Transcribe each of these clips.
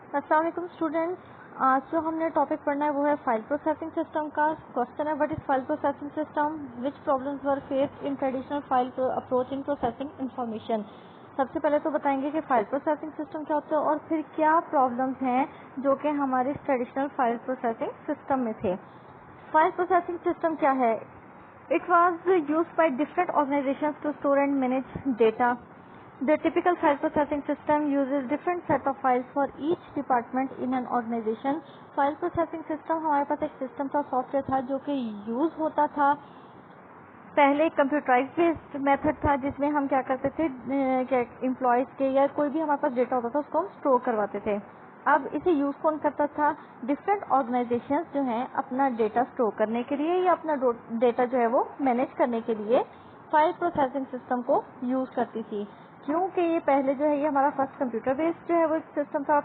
अस्सलाम वालेकुम स्टूडेंट्स। आज जो हमने टॉपिक पढ़ना है वो है फाइल प्रोसेसिंग सिस्टम का। क्वेश्चन है what is file processing system, which problems were faced in traditional file approach in processing information. सबसे पहले तो बताएंगे कि फाइल प्रोसेसिंग सिस्टम क्या होता है और फिर क्या प्रॉब्लम्स हैं जो कि हमारे ट्रेडिशनल फाइल प्रोसेसिंग सिस्टम में थे। फाइल प्रोसेसिंग सिस्टम क्या है? It was used by different organisations to store and manage data. The typical file processing system uses different set of files for each department in an organization. File processing system हमारे पास एक system था, software था जो कि use होता था। पहले कंप्यूटराइज बेस्ड मेथड था जिसमें हम क्या करते थे, एम्प्लॉयज के या कोई भी हमारे पास डेटा होता था उसको हम स्टोर करवाते थे। अब इसे यूज कौन करता था? डिफरेंट ऑर्गेनाइजेशंस जो हैं अपना डेटा स्टोर करने के लिए या अपना डेटा जो है वो मैनेज करने के लिए फाइल प्रोसेसिंग सिस्टम को यूज करती थी। क्योंकि ये पहले जो है ये हमारा फर्स्ट कंप्यूटर बेस्ड जो है वो सिस्टम था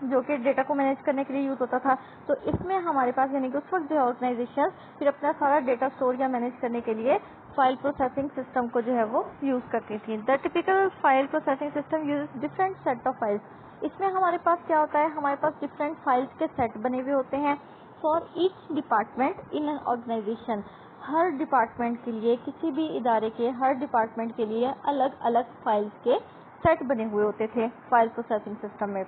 जो कि डेटा को मैनेज करने के लिए यूज होता था। तो इसमें हमारे पास यानी कि उस वक्त जो है ऑर्गेनाइजेशन फिर अपना सारा डेटा स्टोर या मैनेज करने के लिए फाइल प्रोसेसिंग सिस्टम को जो है वो यूज करती थी। The typical file processing system use different set of files. इसमें हमारे पास क्या होता है, हमारे पास डिफरेंट फाइल्स के सेट बने हुए होते हैं for each department in an organisation. हर डिपार्टमेंट के लिए, किसी भी इदारे के हर डिपार्टमेंट के लिए अलग अलग फाइल्स के सेट बने हुए होते थे फाइल प्रोसेसिंग सिस्टम में।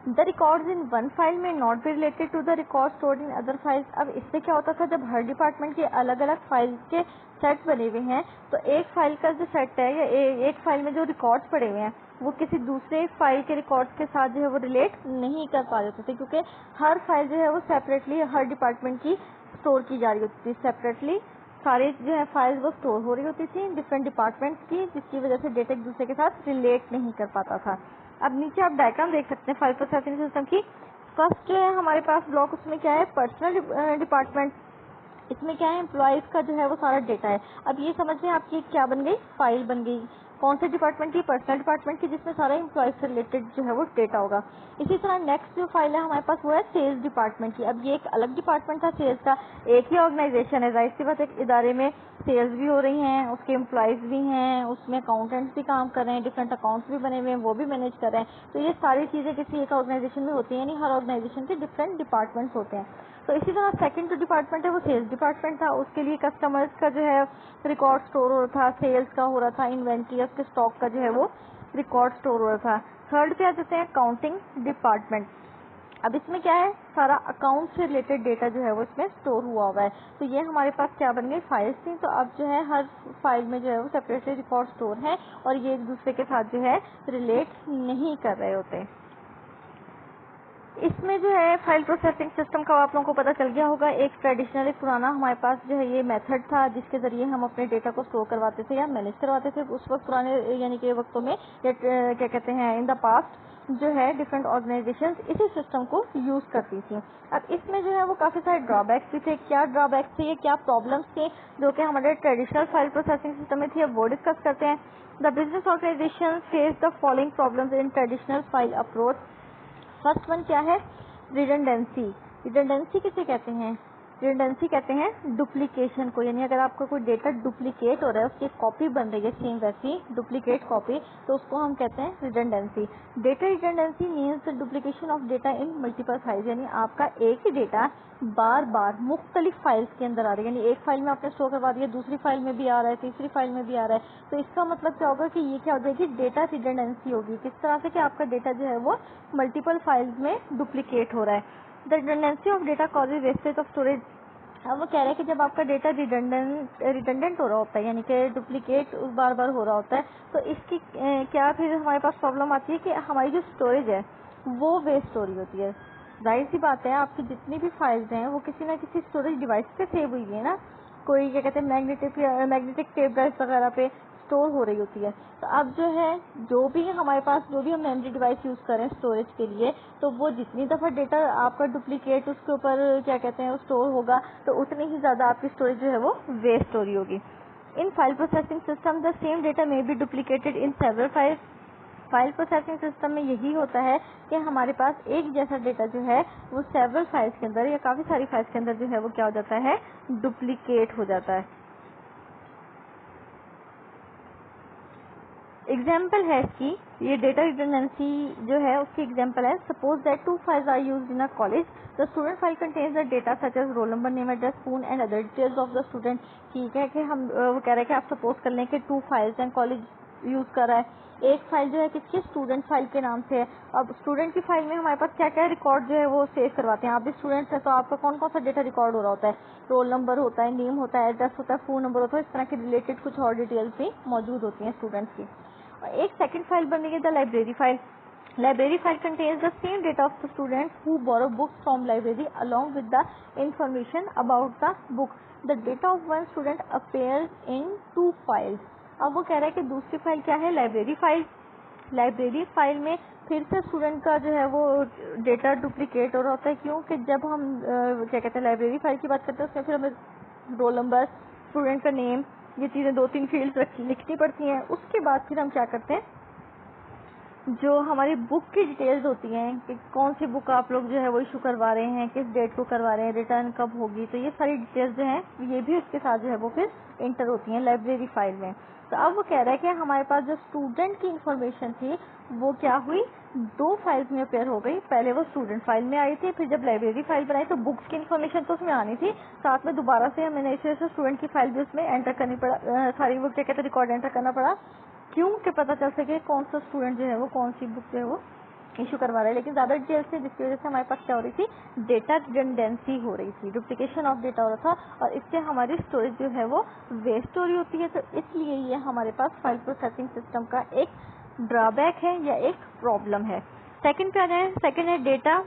The records in one file में not be related to the record stored in other files. अब इससे क्या होता था, जब हर डिपार्टमेंट के अलग अलग फाइल्स के सेट बने हुए हैं तो एक फाइल का जो सेट है या एक फाइल में जो रिकॉर्ड्स पड़े हुए हैं वो किसी दूसरे फाइल के रिकॉर्ड्स के साथ जो है वो रिलेट नहीं कर पा रहे थे, क्योंकि हर फाइल जो है वो सेपरेटली हर डिपार्टमेंट की स्टोर की जा रही होती थी। सेपरेटली सारी जो है फाइल्स वो स्टोर हो रही होती थी डिफरेंट डिपार्टमेंट्स की, जिसकी वजह से डेटा एक दूसरे के साथ रिलेट नहीं कर पाता था। अब नीचे आप डायग्राम देख सकते हैं फाइल प्रोसेसिंग सिस्टम की। फर्स्ट जो है हमारे पास ब्लॉक, उसमें क्या है, पर्सनल डिपार्टमेंट। इसमें क्या है, एम्प्लॉयज का जो है वो सारा डेटा है। अब ये समझ में आपकी क्या बन गई, फाइल बन गई। कौन से डिपार्टमेंट की? पर्सनल डिपार्टमेंट की, जिसमें सारा एम्प्लॉयज से रिलेटेड जो है वो डेटा होगा। इसी तरह नेक्स्ट जो फाइल है हमारे पास वो है सेल्स डिपार्टमेंट की। अब ये एक अलग डिपार्टमेंट था सेल्स का, एक ही ऑर्गेनाइजेशन है, जाहिर सी बात एक इदारे में सेल्स भी हो रही हैं, उसके एम्प्लॉयज भी हैं, उसमें अकाउंटेंट्स भी काम कर रहे हैं, डिफरेंट अकाउंट्स भी बने हुए हैं, वो भी मैनेज कर रहे हैं। तो ये सारी चीजें किसी एक ऑर्गेनाइजेशन में होती हैं, यानी हर ऑर्गेनाइजेशन के डिफरेंट डिपार्टमेंट्स होते हैं। तो इसी तरह सेकंड जो डिपार्टमेंट है वो सेल्स डिपार्टमेंट था, उसके लिए कस्टमर्स का जो है रिकॉर्ड स्टोर हो रहा था, सेल्स का हो रहा था, इन्वेंट्री उसके स्टॉक का जो है वो रिकॉर्ड स्टोर हो रहा था। थर्ड पे आ जाते हैं अकाउंटिंग डिपार्टमेंट। अब इसमें क्या है, सारा अकाउंट से रिलेटेड डेटा जो है वो इसमें स्टोर हुआ हुआ है। तो ये हमारे पास क्या बन गई, फाइल्स थी। तो अब जो है हर फाइल में जो है वो सेपरेटली रिकॉर्ड स्टोर है और ये एक दूसरे के साथ जो है रिलेट नहीं कर रहे होते। इसमें जो है फाइल प्रोसेसिंग सिस्टम का आप लोगों को पता चल गया होगा, एक ट्रेडिशनल एक पुराना हमारे पास जो है ये मेथड था जिसके जरिए हम अपने डेटा को स्टोर करवाते थे या मैनेज करवाते थे उस वक्त, पुराने यानी कि वक्तों में, या क्या कहते हैं इन द पास्ट जो है डिफरेंट ऑर्गेनाइजेशंस इसी सिस्टम को यूज करती थी। अब इसमें जो है वो काफी सारे ड्रॉबैक्स भी थे। क्या ड्रॉबैक्स थे, ये क्या प्रॉब्लम्स थे जो कि हमारे ट्रेडिशनल फाइल प्रोसेसिंग सिस्टम में थी, अब वो डिस्कस करते हैं। The business organisation face the following problems in traditional file approach. First one क्या है, रिडंडेंसी। रिडंडेंसी किसे कहते हैं? रिडंडेंसी कहते हैं डुप्लीकेशन को, यानी अगर आपका कोई डेटा डुप्लीकेट हो रहा है, उसकी कॉपी बन रही है सेम वैसी डुप्लीकेट कॉपी, तो उसको हम कहते हैं redundancy. Data redundancy means the duplication of data in multiple files, यानी आपका एक ही डेटा बार बार मुख्तलिफ फाइल्स के अंदर आ रहा है, यानी एक फाइल में आपने स्टोर करवा दिया, दूसरी फाइल में भी आ रहा है, तीसरी फाइल में भी आ रहा है। तो इसका मतलब क्या होगा कि ये क्या हो जाएगी, डेटा रिडंडेंसी होगी। किस तरह से कि आपका डेटा जो है वो मल्टीपल फाइल्स में डुप्लीकेट हो रहा है। The redundancy of data causes wastage of storage. अब वो कह रहे हैं कि जब आपका डेटा रिडंडेंट हो रहा होता है, यानी कि डुप्लीकेट बार बार हो रहा होता है, तो इसकी क्या फिर हमारे पास प्रॉब्लम आती है कि हमारी जो स्टोरेज है वो वेस्ट हो रही होती है। जाहिर सी बात है, आपकी जितनी भी फाइल्स हैं वो किसी ना किसी स्टोरेज डिवाइस पे सेव हुई है ना, कोई क्या कहते हैं मैग्नेटिक टेप ड्राइव वगैरह पे स्टोर हो रही होती है। तो अब जो है जो भी हमारे पास जो भी हम मेमोरी डिवाइस यूज करें स्टोरेज के लिए, तो वो जितनी दफा डेटा आपका डुप्लीकेट उसके ऊपर क्या कहते हैं स्टोर होगा, तो उतनी ही ज्यादा आपकी स्टोरेज जो है वो वेस्ट हो रही होगी। In file processing system the same data may be duplicated in several files. File processing system में यही होता है कि हमारे पास एक जैसा डेटा जो है वो सेवरल फाइल्स के अंदर या काफी सारी फाइल्स के अंदर जो है वो क्या हो जाता है, डुप्लीकेट हो जाता है। एग्जाम्पल है इसकी, ये डेटा रिडंडेंसी जो है उसकी एग्जाम्पल है. Suppose that 2 files are used in a college. The student file contains the data such as roll number, name, address, phone and other details of the student. ठीक है कि हम वो कह रहे हैं कि आप सपोज कर लें कि 2 फाइल्स हैं, कॉलेज यूज कर रहा है. एक फाइल जो है किसकी, स्टूडेंट फाइल के नाम से है. अब स्टूडेंट की फाइल में हमारे पास क्या क्या रिकॉर्ड जो है वो सेव करवाते हैं. आप भी स्टूडेंट है तो आपका कौन कौन सा डेटा रिकॉर्ड हो रहा होता है. रोल नंबर होता है, नेम होता है, एड्रेस होता है, फोन नंबर होता है. इस तरह के रिलेटेड कुछ और डिटेल्स भी मौजूद होती हैं स्टूडेंट्स की. और एक सेकंड फाइल बनेगी the library file. Library file contains the same data of the students who borrow books from library along with the information about the book. The data of one student appears in 2 files. अब वो कह रहा है कि दूसरी file क्या है, library file. Library file में फिर से स्टूडेंट का जो है वो डेटा डुप्लीकेट हो रहा होता है. क्यों कि जब हम क्या कहते हैं लाइब्रेरी फाइल की बात करते हैं उसमें फिर हमें रोल नंबर, स्टूडेंट का नेम, ये चीज़ें 2-3 फील्ड्स लिखनी पड़ती हैं. उसके बाद फिर हम क्या करते हैं, जो हमारी बुक की डिटेल्स होती हैं कि कौन सी बुक आप लोग जो है वो इशू करवा रहे हैं, किस डेट को करवा रहे हैं, रिटर्न कब होगी, तो ये सारी डिटेल्स जो हैं ये भी उसके साथ जो है वो फिर इंटर होती हैं लाइब्रेरी फाइल में. तो अब वो कह रहा है कि हमारे पास जो स्टूडेंट की इंफॉर्मेशन थी वो क्या हुई, 2 फाइल्स में अपेयर हो गई. पहले वो स्टूडेंट फाइल में आई थी, फिर जब लाइब्रेरी फाइल बनाई तो बुक्स की इन्फॉर्मेशन तो उसमें आनी थी, साथ में दोबारा से हमें इसे स्टूडेंट की फाइल भी उसमें एंटर करनी पड़ा, सारी वो क्या कहते हैं रिकॉर्ड एंटर करना पड़ा. क्यों कि पता चल सके कौन सा स्टूडेंट जो है वो कौन सी बुक जो है वो इशू करवा रहा है. लेकिन ज्यादा डिटेल्स थी जिसकी वजह से हमारे पास क्या हो रही थी, डेटा रिडंडेंसी हो रही थी, डुप्लीकेशन ऑफ डेटा हो रहा था और इससे हमारी स्टोरेज जो है वो वेस्ट हो रही होती है. तो इसलिए ये हमारे पास फाइल प्रोसेसिंग सिस्टम का एक ड्रॉबैक है या एक प्रॉब्लम है. सेकंड क्या है, सेकंड है data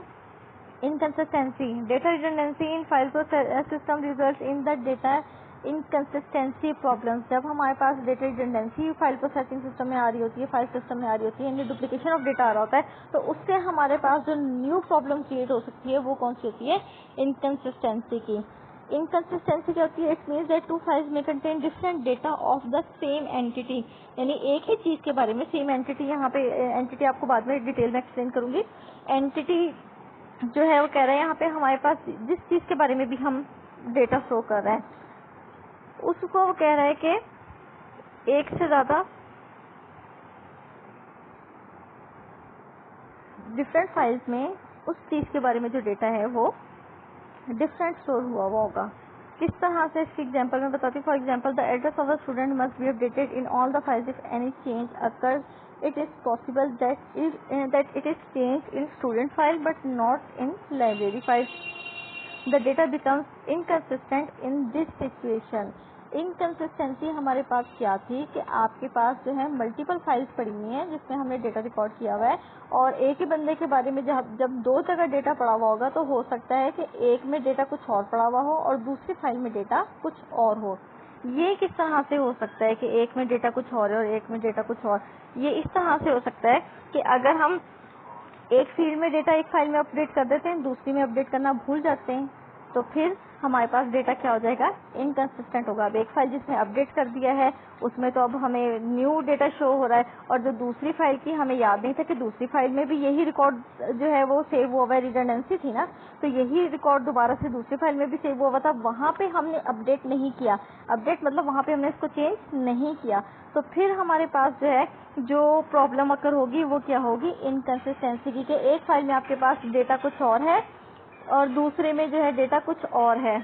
inconsistency. Data redundancy in file system result in the data inconsistency problems. जब हमारे पास data redundancy file processing system में आ रही होती है, फाइल सिस्टम में आ रही होती है, यानी डुप्लीकेशन ऑफ डेटा आ रहा होता है, तो उससे हमारे पास जो न्यू प्रॉब्लम क्रिएट हो सकती है वो कौन सी होती है, इनकंसिस्टेंसी की. इनकंसिस्टेंसी क्या होती है, इट मीन्स दैट 2 फाइल्स में contain different data of the same entity. यानी एक ही चीज के बारे में सेम एंटिटी, यहाँ पे एंटिटी आपको बाद में डिटेल में एक्सप्लेन करूंगी. एंटिटी जो है वो कह रहे हैं यहाँ पे हमारे पास जिस चीज के बारे में भी हम डेटा शो कर रहे हैं उसको वो कह रहा है कि एक से ज्यादा डिफरेंट फाइल्स में उस चीज के बारे में जो डेटा है वो डिफरेंट स्टोर हुआ हुआ होगा. किस तरह से, इसकी एग्जांपल में बताती हूँ. For example the address of the student must be updated in all the files. If any change occurs it is possible that it is changed in student file but not in library file. The data becomes inconsistent in this situation. Inconsistency हमारे पास क्या थी कि आपके पास जो है multiple files पड़ी हुई हैं जिसमें हमने डेटा रिकॉर्ड किया हुआ है और एक ही बंदे के बारे में जब 2 जगह डेटा पड़ा हुआ होगा तो हो सकता है कि एक में डेटा कुछ और पड़ा हुआ हो और दूसरी फाइल में डेटा कुछ और हो. ये किस तरह से हो सकता है कि एक में डेटा कुछ और है और एक में डेटा कुछ और. ये इस तरह से हो सकता है कि अगर हम एक फील्ड में डेटा एक फाइल में अपडेट कर देते हैं, दूसरी में अपडेट करना भूल जाते हैं, तो फिर हमारे पास डेटा क्या हो जाएगा, इनकंसिस्टेंट होगा. अब एक फाइल जिसमें अपडेट कर दिया है उसमें तो अब हमें न्यू डेटा शो हो रहा है और जो दूसरी फाइल की हमें याद नहीं था कि दूसरी फाइल में भी यही रिकॉर्ड जो है वो सेव हुआ हुआ है, रिडंडेंसी थी ना, तो यही रिकॉर्ड दोबारा से दूसरी फाइल में भी सेव हुआ हुआ था. वहां पे हमने अपडेट नहीं किया, अपडेट मतलब वहां पे हमने इसको चेंज नहीं किया, तो फिर हमारे पास जो है जो प्रॉब्लम अकर होगी वो क्या होगी, इनकंसिस्टेंसी की. एक फाइल में आपके पास डेटा कुछ और है और दूसरे में जो है डेटा कुछ और है.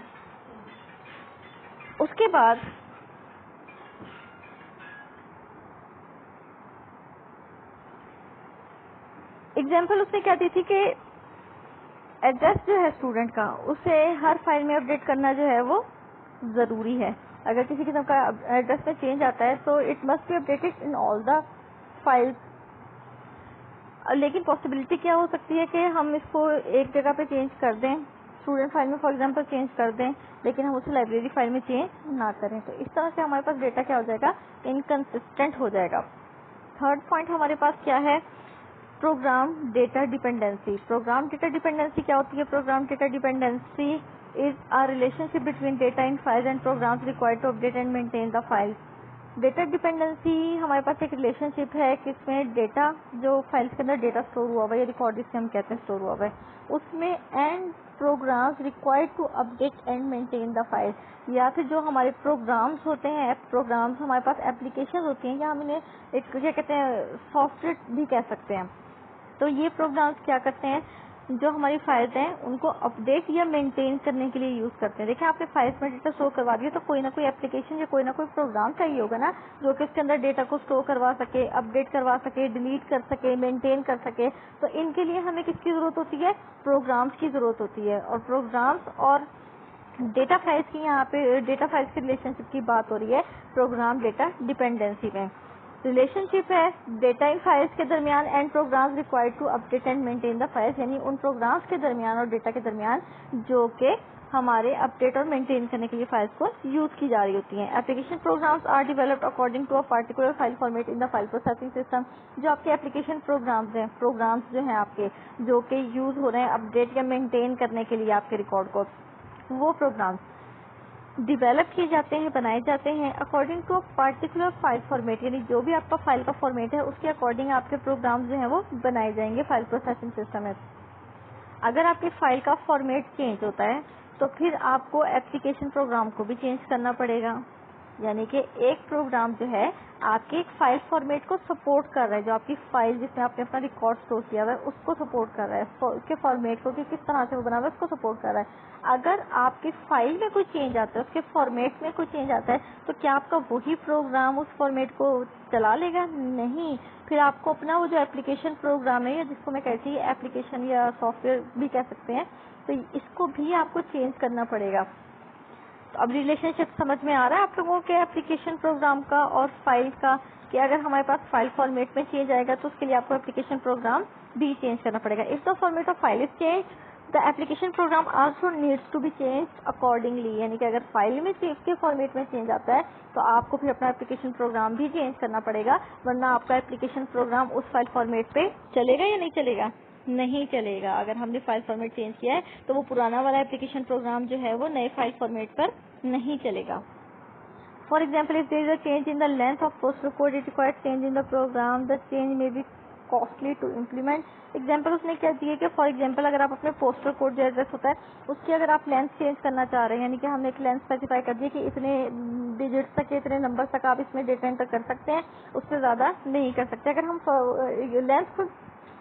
उसके बाद एग्जाम्पल उसने क्या दी थी कि एड्रेस जो है स्टूडेंट का उसे हर फाइल में अपडेट करना जो है वो जरूरी है. अगर किसी किस्म का एड्रेस में चेंज आता है तो it must be updated in all the files. लेकिन पॉसिबिलिटी क्या हो सकती है कि हम इसको एक जगह पे चेंज कर दें, स्टूडेंट फाइल में फॉर एग्जांपल चेंज कर दें, लेकिन हम उसे लाइब्रेरी फाइल में चेंज ना करें. तो इस तरह से हमारे पास डेटा क्या हो जाएगा, इनकंसिस्टेंट हो जाएगा. थर्ड पॉइंट हमारे पास क्या है, program data dependency. Program data dependency क्या होती है, program data dependency is a relationship between data in files and programs required to update and maintain the files. Data dependency हमारे पास एक रिलेशनशिप है कि इसमें डेटा जो फाइल्स के अंदर डेटा स्टोर हुआ हुआ है या रिकॉर्ड जिससे हम कहते हैं स्टोर हुआ हुआ है, उसमें and programs required to update and maintain the file, या फिर जो हमारे प्रोग्राम्स होते हैं, प्रोग्राम्स हमारे पास एप्लीकेशन होती हैं या हम इन्हें एक क्या कहते हैं सॉफ्टवेयर भी कह सकते हैं। तो ये प्रोग्राम्स क्या करते हैं, जो हमारी फाइल्स हैं उनको अपडेट या मेंटेन करने के लिए यूज करते हैं। देखिए आपने फाइल्स में डेटा स्टोर करवा दिया तो कोई ना कोई एप्लीकेशन या कोई ना कोई प्रोग्राम चाहिए होगा ना, जो कि इसके अंदर डेटा को स्टोर करवा सके, अपडेट करवा सके, डिलीट कर सके, मेंटेन कर सके। तो इनके लिए हमें किसकी जरूरत होती है, प्रोग्राम्स की जरूरत होती है। और प्रोग्राम्स और डेटा फाइल्स की, यहाँ पे डेटा फाइल्स की रिलेशनशिप की बात हो रही है प्रोग्राम डेटा डिपेंडेंसी में। रिलेशनशिप है डेटा इन फाइल्स के दरमियान and programs required to update and maintain the files, यानी उन प्रोग्राम्स के दरमियान और डेटा के दरमियान जो कि हमारे अपडेट और मेंटेन करने के लिए फाइल्स को यूज की जा रही होती हैं। Application programs are developed according to a particular file format in the file processing system. जो आपके एप्लीकेशन प्रोग्राम्स हैं, प्रोग्राम्स जो हैं आपके जो कि यूज हो रहे हैं अपडेट या मेंटेन करने के लिए आपके रिकॉर्ड को, वो प्रोग्राम्स डिवेलप किए जाते हैं, बनाए जाते हैं according to particular file format, यानी जो भी आपका फाइल का फॉर्मेट है उसके अकॉर्डिंग आपके प्रोग्राम जो है वो बनाए जाएंगे फाइल प्रोसेसिंग सिस्टम में। अगर आपकी फाइल का फॉर्मेट चेंज होता है तो फिर आपको एप्लीकेशन प्रोग्राम को भी चेंज करना पड़ेगा, यानी कि एक प्रोग्राम जो है आपके एक फाइल फॉर्मेट को सपोर्ट कर रहा है, जो आपकी फाइल जिसमें आपने अपना रिकॉर्ड स्टोर किया हुआ है उसको सपोर्ट कर रहा है, उसके फॉर्मेट को कि किस तरह से वो बना हुआ है उसको सपोर्ट कर रहा है। अगर आपकी फाइल में कोई चेंज आता है, उसके फॉर्मेट में कोई चेंज आता है, तो क्या आपका वही प्रोग्राम उस फॉर्मेट को चला लेगा? नहीं, फिर आपको अपना वो जो एप्लीकेशन प्रोग्राम है या जिसको मैं कहती हूँ एप्लीकेशन या सॉफ्टवेयर भी कह सकते हैं, तो इसको भी आपको चेंज करना पड़ेगा। तो अब रिलेशनशिप समझ में आ रहा है आप लोगों के एप्लीकेशन प्रोग्राम का और फाइल का, कि अगर हमारे पास फाइल फॉर्मेट में चेंज आएगा तो उसके लिए आपको एप्लीकेशन प्रोग्राम भी चेंज करना पड़ेगा। If the format of file is change the application program also needs to be change accordingly, यानी कि अगर फाइल में के फॉर्मेट में चेंज आता है तो आपको फिर अपना एप्लीकेशन प्रोग्राम भी चेंज करना पड़ेगा, वरना आपका एप्लीकेशन प्रोग्राम उस फाइल फॉर्मेट पे चलेगा या नहीं चलेगा? नहीं चलेगा। अगर हमने फाइल फॉर्मेट चेंज किया है तो वो पुराना वाला एप्लीकेशन प्रोग्राम जो है वो नए फाइल फॉर्मेट पर नहीं चलेगा। For example if there is a change in the length of postal code it requires change in the program, the change may be costly to implement. Example उसने क्या दिए कि फॉर एग्जाम्पल अगर आप अपने पोस्टल कोड जो address होता है उसकी अगर आप लेंथ चेंज करना चाह रहे हैं, यानी कि हमने एक लेंथ स्पेसिफाई कर दी कि इतने डिजिट्स तक इतने नंबर तक आप इसमें डेटा एंटर कर सकते हैं, उससे ज्यादा नहीं कर सकते। अगर हम लेंथ को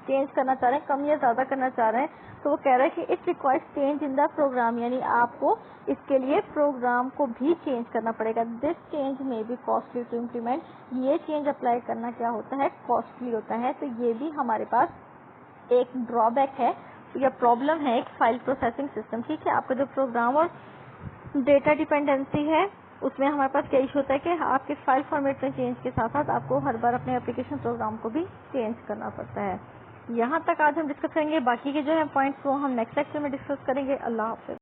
चेंज करना चाह रहे हैं, कम या ज्यादा करना चाह रहे हैं, तो वो कह रहा है कि it requires change in the program, यानी आपको इसके लिए प्रोग्राम को भी चेंज करना पड़ेगा। दिस चेंज में भी कॉस्टली टू इम्प्लीमेंट, ये चेंज अप्लाई करना क्या होता है, कॉस्टली होता है। तो ये भी हमारे पास एक ड्रॉबैक है या प्रॉब्लम है एक फाइल प्रोसेसिंग सिस्टम। ठीक है, आपका जो प्रोग्राम और डेटा डिपेंडेंसी है उसमें हमारे पास क्या इशू होता है कि आपके फाइल फॉर्मेट में चेंज के साथ साथ आपको हर बार अपने एप्लीकेशन प्रोग्राम को भी चेंज करना पड़ता है। यहाँ तक आज हम डिस्कस करेंगे, बाकी के जो है पॉइंट्स वो हम नेक्स्ट लेक्चर में डिस्कस करेंगे। अल्लाह हाफिज।